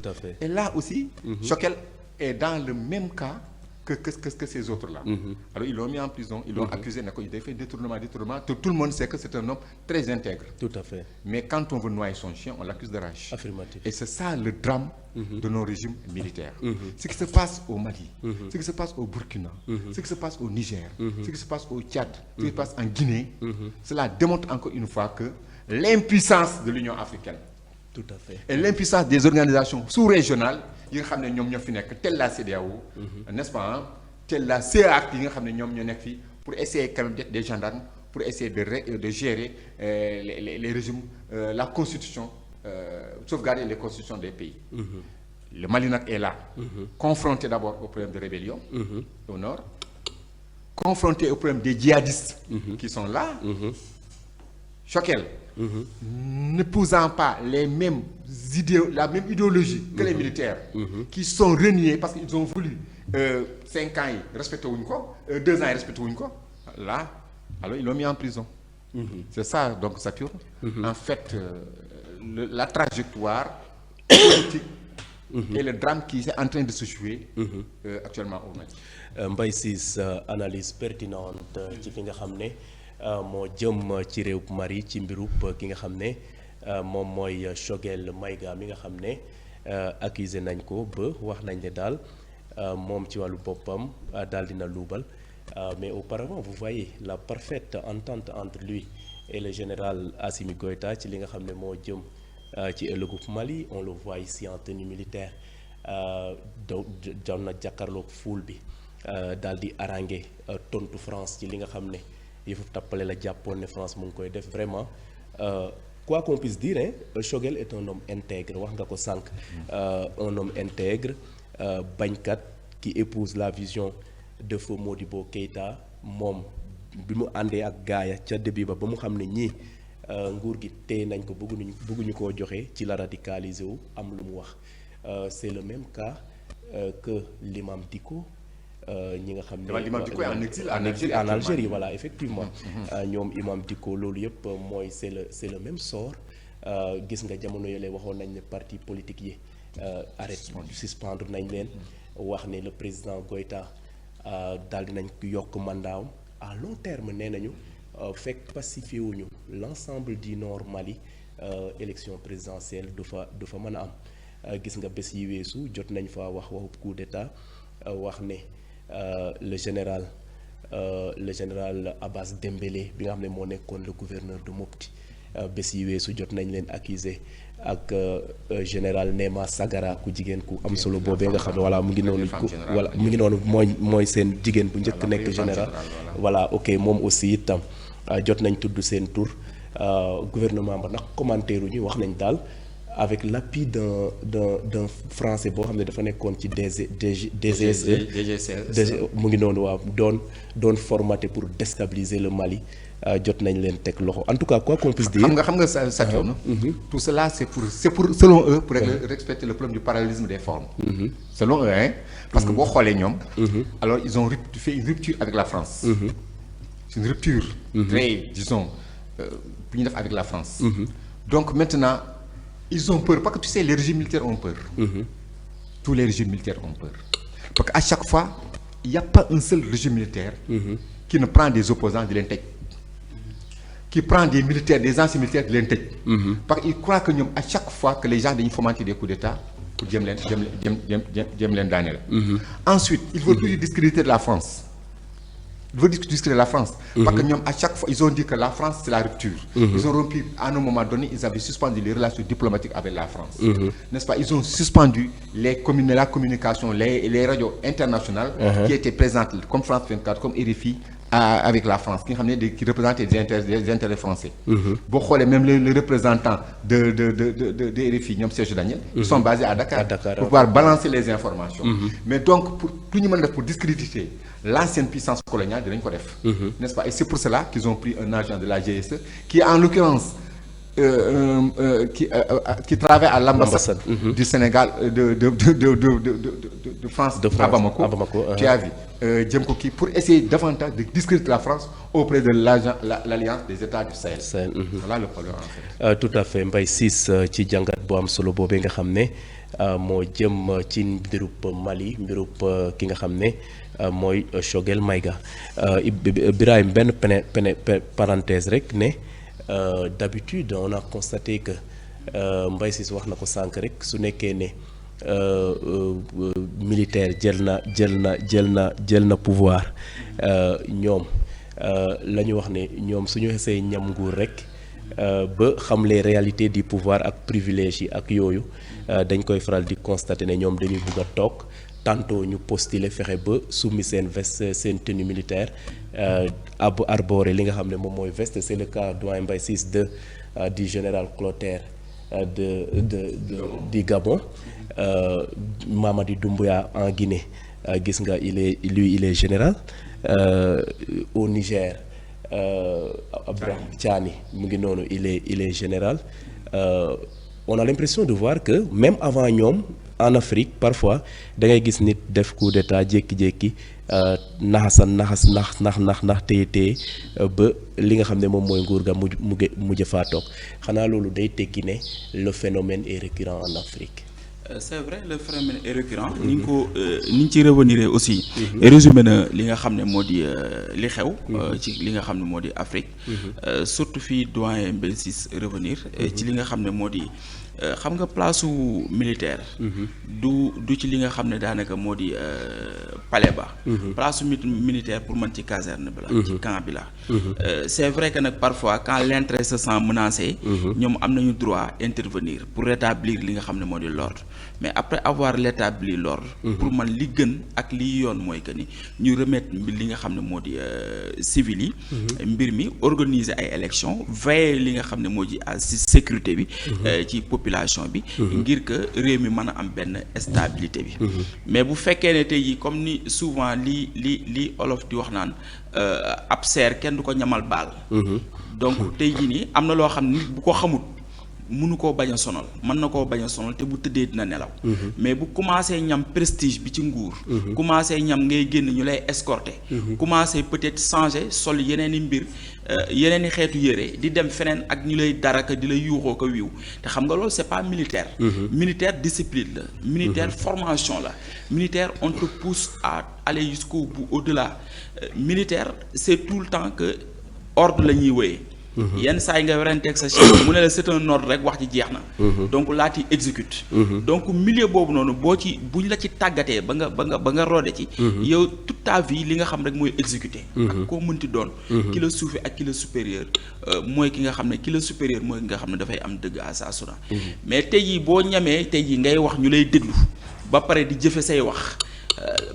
Tout à fait. Et là aussi, Choquel est dans le même cas que ces autres-là. Alors ils l'ont mis en prison, ils l'ont accusé, il a fait détournement. Tout le monde sait que c'est un homme très intègre. Tout à fait. Mais quand on veut noyer son chien, on l'accuse de rage. Affirmatif. Et c'est ça le drame de nos régimes militaires. Ce qui se passe au Mali, ce qui se passe au Burkina, ce qui se passe au Niger, ce qui se passe au Tchad, ce qui se passe en Guinée, cela démontre encore une fois que l'impuissance de l'Union africaine. Tout à fait. Et l'impuissance des organisations sous-régionales, yi nga xam ne ñoom ñoo fi nekk tel la CEDEAO, n'est-ce pas, tel la CEAC yi nga xam ne ñoom ñoo nekk fii pour essayer quand même d'être des gendarmes, pour essayer de gérer les régimes, la constitution, sauvegarder les constitutions des pays. Le Mali nag est là, confronté d'abord au problème de rébellion au nord, confronté au problème des djihadistes qui sont là. Choquel, n'épousant pas la même idéologie que les militaires, qui sont reniés parce qu'ils ont voulu 5 ans respecter wuñ ko, 2 ans respecter wuñ ko, là, alors ils l'ont mis en prison. C'est ça donc Saturne. En fait, la trajectoire politique et le drame qui est en train de se jouer actuellement au Mali. Mbaye Ciss, analyse pertinente ci fi nga xam ne moo jëm ci réew Mali ci mbirub ki nga xam ne moom mooy Choguel Maïga mi nga xam ne accusé nañ ko ba wax nañ ne daal moom ci wàllu boppam daal dina luubal mais auparavant vous voyez la parfaite entente entre lui et le général Assimi Goïta ci li nga xam ne moo jëm ci ëllëgub Mali. On le voit ici en tenue militaire doon na jàkkaarloog foule bi daal di harangué tontu France ci li nga xam ne yëfu tappale la jàppoon ne France mu ngi koy def vraiment quoi qu'on puisse dire hein, Choguel est un homme intègre wax nga ko sànq un homme intègre bañkat qui épouse la vision de feu Modibo Keïta. Moom bi mu àndee ak gaaya ca début ba mu xam ne ñii nguur gi téye nañ ko bëgguñu koo joxe ci la radicalisé wu am lu mu wax. C'est le même cas que l'imam Dicko ñi nga xam ne l'imam Dicko est en Algérie voilà effectivement ñoom imam Dicko loolu yëpp mooy c'est le même sort. Gis nga jamono yële waxoon nañ ne parti politique yi suspendre nañ leen wax ne le président Goïta daal dinañ yokk mandaam à long terme nee nañu fekk pacifié wuñu l'ensemble du nord Mali élection présidentielle du fa mën a am. Gis nga bés yi weesu jot nañ fa wax waxu coup d'état wax ne le général Abbas Dembélé bi nga xam ne moo nekkoon le gouverneur de Mopti bés yi weesu jot nañ leen accusé ak général Néma Sagara ku jigéen ku am solo boobee nga xam ne voilà mu ngi noonu mooy seen jigéen bu njëkk nekk général voilà ok moom aussi itam jot nañ tudd seen tur gouvernement ba nag commentaire ñu wax nañ daal avec l'appui d'un français boo xam ne dafa nekkoon ci DGSE mu ngi noonu waaw doon formaté pour déstabiliser le Mali jot nañ leen teg loxo en tout cas quoi qu'on puisse dire. xam nga Saturne tout cela c'est pour selon eux pour respecter le problème du parallélisme des formes. Selon eux hein parce que boo xoolee ñoom. Alors ils ont fait une rupture avec la France. C'est une rupture. Très disons bu ñu def avec la France. Donc maintenant. Ils ont peur parce que tu sais les régimes militaires ont peur. Tous les régimes militaires ont peur parce qu'à chaque fois il n'y a pas un seul régime militaire qui ne prend des opposants di leen tëj qui prend des militaires des anciens militaires di leen tëj parce qu'ils croient que ñoom à chaque fois que les gens dañuy fomenter des coups d'état pour jëm leen daaneel. Ensuite il faut toujours discréditer de la France. Il veut discréditer la France. Parce que ñoom à chaque fois ils ont dit que la France c'est la rupture. Ils ont rompu à un moment donné ils avaient suspendu les relations diplomatiques avec la France. N'est-ce pas? Ils ont suspendu la communication les radios internationales qui étaient présentes comme France 24 comme RFI avec la France qui représentaient des intérêts français. Boo xoolee même le représentant de RFI ñoom Serge Daniel. Ils sont basés à Dakar pour pouvoir balancer les informations. Mais donc pour tout ñu mën a def pour discréditer l'ancienne puissance coloniale dinañ ko def. N'est-ce pas? Et c'est pour cela qu'ils ont pris un agent de la GSE qui en l'occurrence qui travaille à l'ambassade du Sénégal de France à Bamako. Tu as vu jëm ko kii pour essayer davantage de discréditer la France auprès de l'alliance des États du Sahel. Voilà le problème en fait. Tout à fait Mbaye Ciss ci jàngat bu am solo boobee nga xam ne moo jëm ci mbirub Mali mbirub ki nga xam ne mooy Choguel Maïga Birahim benn parenthèse rek ne d'habitude on a constaté que Mbaye Ciss wax na ko sànq rek su nekkee ne militaire jël na pouvoir ñoom la ñu wax ne ñoom suñu xesee ñam nguur rek ba xam les réalités du pouvoir ak privilège yi ak yooyu dañ koy faral di constater ne ñoom dañuy bugg a toog tantôt ñu postuler fexe ba summi seen veste seen tenue militaire arborer li nga xam ne moom mooy veste c'est le cas doyen Mbaye Ciss du général Clotaire du Gabon Mamadi Doumbouya en Guinée gis nga il est général au Niger Abraham Tiani mu ngi noonu il est général on a l'impression de voir que même avant ñoom en Afrique parfois da ngay gis nit def coup d'état jékki-jékki nax téye ba li nga xam ne moom mooy nguur ga mujj faa toog xanaa loolu day tekki ne le phénomène est récurrent en Afrique. C'est vrai le phénomène est récurrent. ni ñu ci revenir aussi. résumé na li nga xam ne moo di li xew. ci li nga xam ne moo di Afrique. surtout fii doyen Mbaye Ciss revenir. ci li nga xam ne moo di xam nga place su militaire. du ci li nga xam ne daanaka moo di palais ba. place su militaire pour man ci caserne bi la. ci camp bi la. C'est vrai que nag parfois quand l'intérêt se sent menacé. ñoom am nañu droit intervenir pour rétablir li nga xam ne moo di l'ordre. Mais après avoir rétabli l'ordre pour man li gën ak li yoon mooy que ni ñu remettre li nga xam ne moo di civil yi mbir mi organiser ay élections veiller li nga xam ne moo di ci sécurité bi ci population bi ngir que réew mi mën a am benn stabilité bi mais bu fekkee ne tey jii comme ni souvent li olof di wax naan ab seer kenn du ko ñamal baal donc tey jii nii am na loo xam ne bu ko xamut mënu koo bañ a sonal mën na koo bañ a sonal te bu tëddee dina nelaw mais bu commencé ñam prestige bi ci nguur commencé ñam ngay génn ñu lay escorter commencé peut-être changer sol yeneen i mbir yeneen i xeetu yére di dem feneen ak ñu lay daraka di lay yuuxoo ko wiiw te xam nga loolu c'est pas militaire militaire discipline la militaire formation la militaire on te pousse à aller jusqu'au bout au-delà militaire c'est tout le temps que ordre la ñuy wéyee yenn saa yi nga weranteeg sa chef mu ne la c'est un ordre rek wax ci jeex na donc laa ti exécute donc milieu boobu noonu buñ la ci tàggatee ba nga roode ci yow toute ta vie li nga xam rek mooy exécuter ak koo mënti doon ki la suufi ak ki la supérieur mooy ki nga xam ne ki la supérieur mooy ki nga xam ne dafay am dëgg à sa sura mais tey jii boo ñamee tey jii ngay wax ñu lay déglu ba pare di jëfe say wax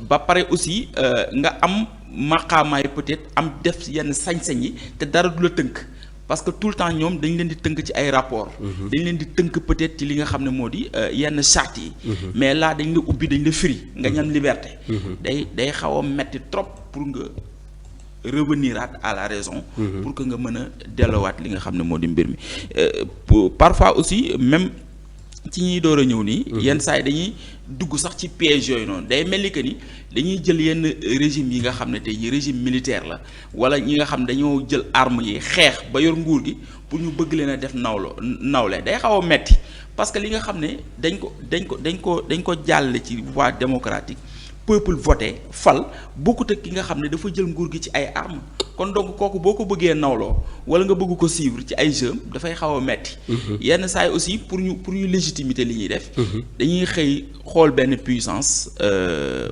ba pare aussi nga am maqaamaay peut-être am def yenn sañ-sañ yi te dara du la tënk parce que tout le temps ñoom dañ leen di tënk ci ay rapport dañ leen di tënk peut-être ci li nga xam ne moo di yenn charte yi mais là dañ la ubbi dañ la firi nga ñam liberté day xaw a metti trop pour nga revenir à la raison pour que nga mën a dellowaat li nga xam ne moo di mbir mi parfois aussi même ci ñuy door a ñëw nii yenn saa yi dañuy dugg sax ci piège yooyu noonu day mel ni que ni dañuy jël yenn régime yi nga xam ne tey régime militaire la wala ñi nga xam ne dañoo jël arme yi xeex ba yor nguur gi pour ñu bëgg leen a def nawle day xaw a metti parce que li nga xam ne dañ ko jàll ci voie démocratique peuple voté fal bokkut ak ki nga xam ne dafa jël nguur gi ci ay armes kon donc kooku boo ko bëggee nawloo wala nga bëgg ko suivre ci ay jeux dafay xaw a metti yenn saa yi aussi pour ñu légitimité li ñuy def dañuy xëy xool benn puissance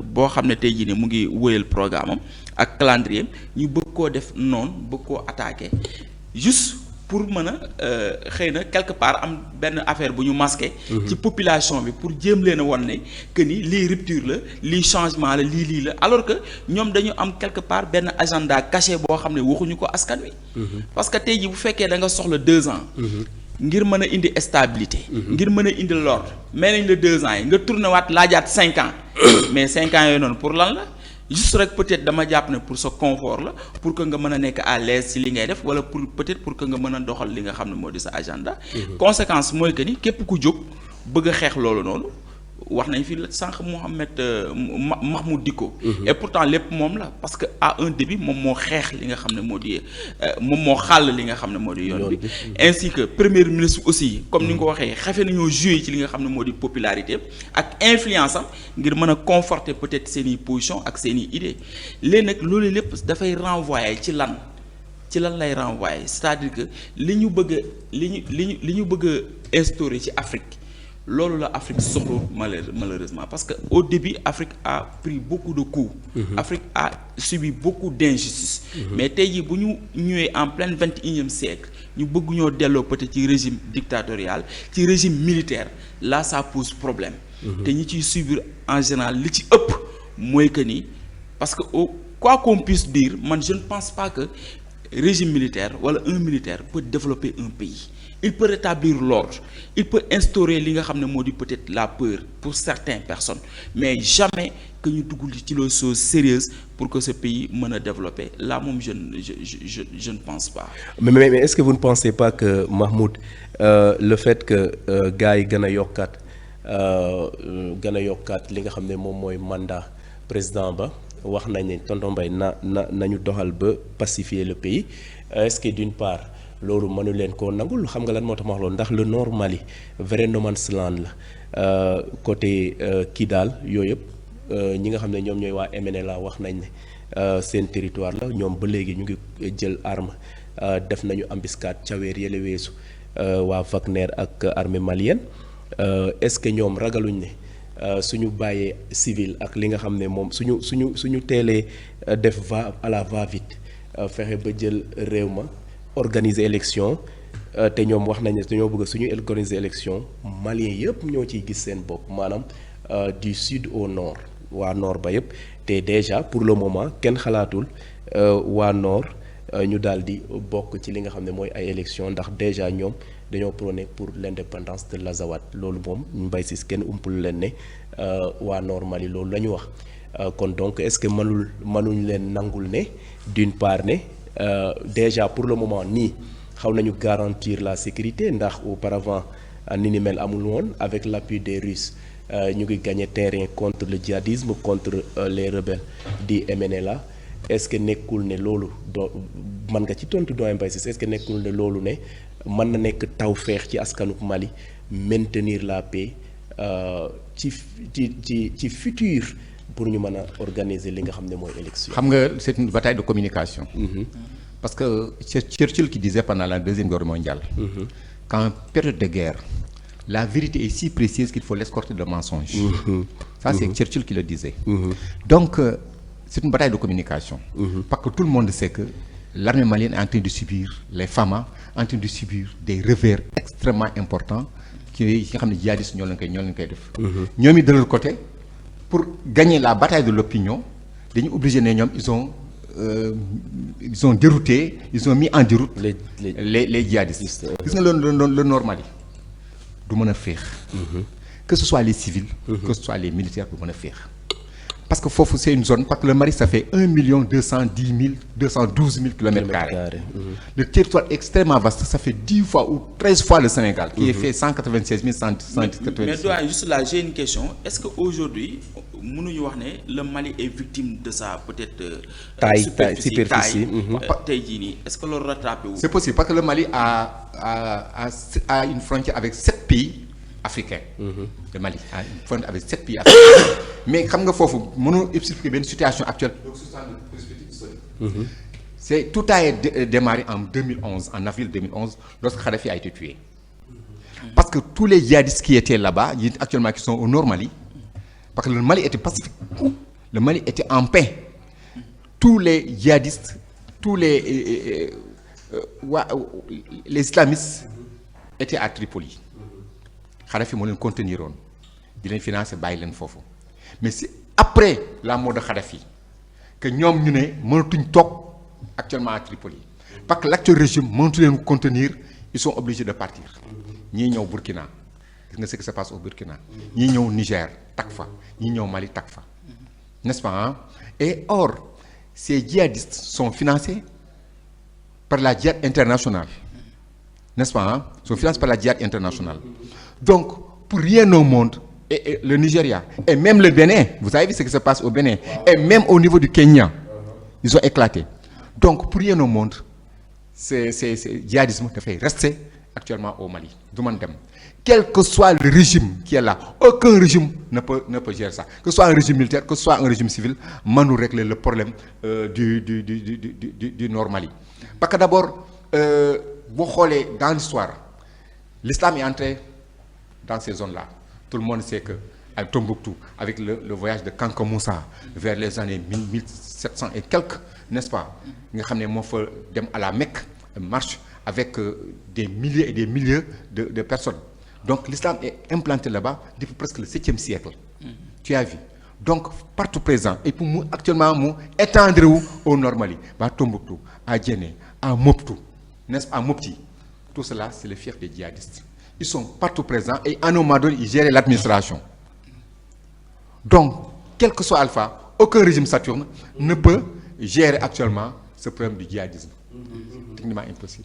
boo xam ne tey jii ne mu ngi wëyal programme am ak calendrier ñu bëgg koo def noonu bëgg koo attaquer juste pour mën a xëy na quelque part am benn affaire bu ñu masqué ci population bi pour jéem leen a wan ne que ni lii rupture la lii changement la lii la alors que ñoom dañu am quelque part benn agenda caché boo xam ne waxuñu ko askan wi parce que tey ji bu fekkee da nga soxla 2 ans ngir mën a indi stabilité ngir mën a indi l'ordre mais nañ la 2 ans yi nga tourné waat laajaat 5 ans mais 5 ans yooyu noonu pour lan la juste rek peut-être dama jàpp ne pour sa confort la pour que nga mën a nekk à l'aise ci li ngay def wala pour peut-être pour que nga mën a doxal li nga xam ne moo di sa agenda conséquence mooy que ni képp ku jóg bëgg a xeex loolu noonu wax nañ fi sànq Mahmoud Dicko. Et pourtant lépp moom la parce que à un début moom moo xeex li nga xam ne moo di moom moo xàll li nga xam ne moo di yoon bi. ainsi que premier ministre aussi comme ni nga ko waxee xafe nañoo joué ci li nga xam ne moo di popularité ak influence am ngir mën a conforter peut-être seen i position ak seen i idées léegi nag loolu lépp dafay renvoyer ci lan lay renvoyer c'est-à-dire que li ñu bëgg a instaurer ci Afrique. loolu la Afrique soxla malheureusement parce que au début Afrique a pris beaucoup de coups. Afrique a subi beaucoup d'injustices. Mais tey jii bu ñu ñëwee en plein 21e siècle ñu bëgg ñoo delloo peut-être ci régime dictatorial ci régime militaire là ça pose problème. te ñi ciy subir en général li ci ëpp mooy que ni parce que quoi qu'on puisse dire man je ne pense pas que régime militaire wala un militaire peut développer un pays. Il peut rétablir l'ordre, il peut instaurer li nga xam ne moo di peut-être la peur pour certaines personnes mais jamais que ñu dugg ci les choses sérieuses pour que ce pays mën a développer là moom je ne pense pas. mais est-ce que vous ne pensez pas que Mahmoud le fait que gars yi gën a yokkaat li nga xam ne moom mooy mandat président ba wax nañ ne tonton Mbaye nañu doxal ba pacifier le pays est-ce que d'une part. loolu mënu leen koo nangul xam nga lan moo tax ma wax loolu ndax le nord Mali vrai no man's land la côté Kidal yooyu yëpp ñi nga xam ne ñoom ñooy waa MNLA wax nañ ne seen territoire la ñoom ba léegi ñu ngi jël arme def nañu embuscade ca weer yële weesu waa Wagner ak armée malienne est-ce que ñoom ragaluñ ne suñu bàyyee civil ak li nga xam ne moom suñu teelee def à la va-vite fexe ba jël réew ma. Organiser élection te ñoom wax nañ ne dañoo bëgg suñu organiser élection Maliens yëpp ñoo ciy gis seen bopp maanaam du sud au nord waa nord ba yëpp te déjà pour le moment kenn xalaatul waa nord ñu daal di bokk ci li nga xam ne mooy ay élection ndax déjà ñoom dañoo prôné pour l'indépendance de l'Azawad loolu moom Mbaye Ciss kenn umpul leen ne waa nord Mali loolu la ñu wax kon donc est-ce que mënuñ leen nangul ne d'une part ne déjà pour le moment nii xaw nañu garantir la sécurité ndax auparavant ni mel amul woon avec l'appui des Russes ñu ngi gagner terrain contre le djihadisme contre les rebelles di MNLA est-ce que nekkul ne loolu mën nga ci tontu doyen Mbaye Ciss est-ce que nekkul ne loolu ne mën na nekk tawfeex ci askanu Mali maintenir la paix ci futur pour ñu mën a organiser li nga xam ne mooy élection. xam nga c'est une bataille de communication. Parce que c'est Churchill qui disait pendant la Deuxième Guerre mondiale. Qu'en période de guerre la vérité est si précise qu'il faut l'escorter de mensonges. Ça c'est Churchill qui le disait. Donc c'est une bataille de communication. Parce que tout le monde sait que l'armée malienne est en train de subir les FAMA en train de subir des revers extrêmement importants qui nga xam ne djihadistes ñoo leen koy def. ñoom it de leur côté. Pour gagner la bataille de l'opinion dañu obligé ne ñoom ils ont dérouté ils ont mis en déroute les djihadistes gis nga le nord Mali du mën a féex que ce soit les civils que ce soit les militaires du mën a féex parce que foofu c'est une zone parce que le Mali ça fait 1,212,000 kilomètres-carrés. Le territoire est extrêmement vaste, ça fait 10 fois ou 13 fois le Sénégal, qui est fait 196 196. Mais toi, juste là, j'ai une question. Est-ce qu'aujourd'hui, le Mali est victime de sa peut-être superficie. Est-ce que le rattrape? C'est possible, parce que le Mali a une frontière avec 7 pays africain. Le Mali a une frontière avec 7 pays africains. Mais xam nga foofu mënoo expliquer benn situation actuelle. Donc c'est ça le perspective historique. C'est tout a démarré en 2011, en avril 2011, lorsque Kadhafi a été tué. Parce que tous les djihadistes qui étaient là-bas, actuellement qui sont au nord Mali, parce que le Mali était pacifique, le Mali était en paix. Tous les djihadistes, tous les islamistes étaient à Tripoli. Kadhafi moo leen contenir woon di leen financer bàyyi leen foofu mais c'est après la mort de Kadhafi que ñoom ñu ne mënatuñ toog actuellement à Tripoli parce que l'actuel régime mënatu leen contenir ils sont obligés de partir ñii ñëw Burkina gis nga ce qui se passe au Burkina ñii ñëw Niger tak fa ñii ñëw Mali tak fa n'est-ce pas hein? Et or ces djihadistes sont financés par la djihad internationale, n'est-ce pas hein? Sont financés par la djihad internationale. Donc, pour rien au monde, et le Nigeria, et même le Bénin, vous avez vu ce qui se passe au Bénin, et même au niveau du Kenya, ils ont éclaté. Donc, pour rien au monde, c'est djihadisme dafay rester actuellement au Mali. Du man dem. Quel que soit le régime qui est là, aucun régime ne peut gérer ça. Que ce soit un régime militaire, que ce soit un régime civil, mënu régler le problème du Nord Mali. Parce que d'abord, boo xoolee dans l'histoire, l'islam est entré dans ces zones-là. Tout le monde sait que à Tombouctou, avec le voyage de Kanka Moussa vers les années 1700 et quelques, n'est-ce pas, nga xam ne moo fa dem à la Mecque, marche avec des milliers et des milliers de personnes. Donc l'islam est implanté là-bas depuis presque le 7e siècle. Tu as vu. Donc partout présent et pour mu actuellement mu étendre wu au Nord Mali, à Tombouctou, à Djenné, à Moptou, n'est-ce pas, à Mopti. Tout cela, c'est le fief des djihadistes. Ils sont partout présents et à un moment donné, ils gèrent l'administration. Donc, quel que soit Alpha, aucun régime Saturne ne peut gérer actuellement ce problème du djihadisme. Techniquement impossible.